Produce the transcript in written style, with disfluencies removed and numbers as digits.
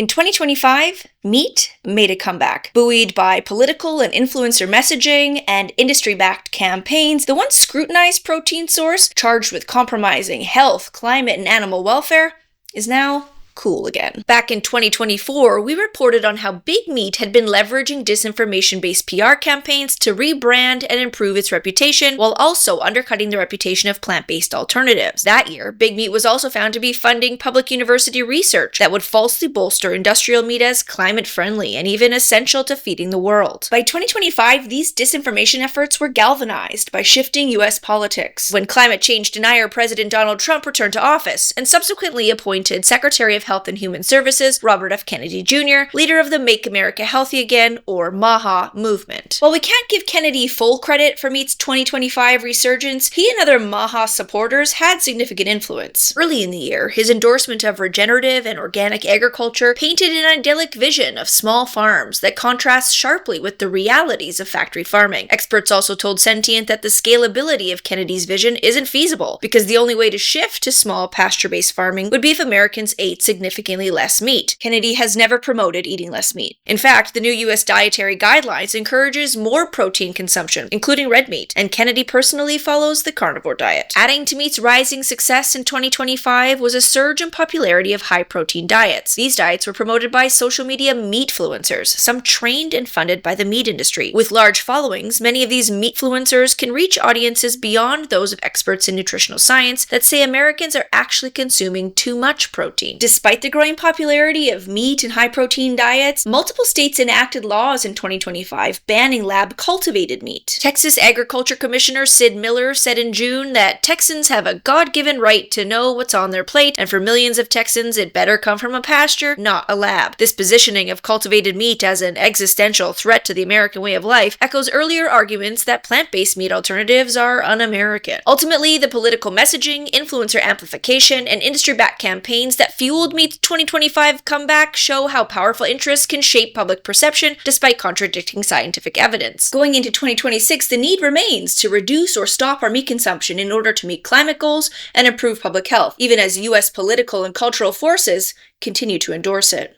In 2025, meat made a comeback. Buoyed by political and influencer messaging and industry-backed campaigns, the once scrutinized protein source, charged with compromising health, climate, and animal welfare, is now cool again. Back in 2024, we reported on how big meat had been leveraging disinformation-based PR campaigns to rebrand and improve its reputation, while also undercutting the reputation of plant-based alternatives. That year, big meat was also found to be funding public university research that would falsely bolster industrial meat as climate-friendly and even essential to feeding the world. By 2025, these disinformation efforts were galvanized by shifting US politics, when climate change denier President Donald Trump returned to office and subsequently appointed Secretary of Health and Human Services Robert F. Kennedy Jr., leader of the Make America Healthy Again, or MAHA, movement. While we can't give Kennedy full credit for meat's 2025 resurgence, he and other MAHA supporters had significant influence. Early in the year, his endorsement of regenerative and organic agriculture painted an idyllic vision of small farms that contrasts sharply with the realities of factory farming. Experts also told Sentient that the scalability of Kennedy's vision isn't feasible, because the only way to shift to small pasture-based farming would be if Americans ate significantly less meat. Kennedy has never promoted eating less meat. In fact, the new US dietary guidelines encourages more protein consumption, including red meat, and Kennedy personally follows the carnivore diet. Adding to meat's rising success in 2025 was a surge in popularity of high-protein diets. These diets were promoted by social media meatfluencers, some trained and funded by the meat industry. With large followings, many of these meatfluencers can reach audiences beyond those of experts in nutritional science that say Americans are actually consuming too much protein. Despite the growing popularity of meat and high-protein diets, multiple states enacted laws in 2025 banning lab-cultivated meat. Texas Agriculture Commissioner Sid Miller said in June that Texans have a God-given right to know what's on their plate, and for millions of Texans, it better come from a pasture, not a lab. This positioning of cultivated meat as an existential threat to the American way of life echoes earlier arguments that plant-based meat alternatives are un-American. Ultimately, the political messaging, influencer amplification, and industry-backed campaigns that fueled meat's 2025 comeback show how powerful interests can shape public perception despite contradicting scientific evidence. Going into 2026, the need remains to reduce or stop our meat consumption in order to meet climate goals and improve public health, even as US political and cultural forces continue to endorse it.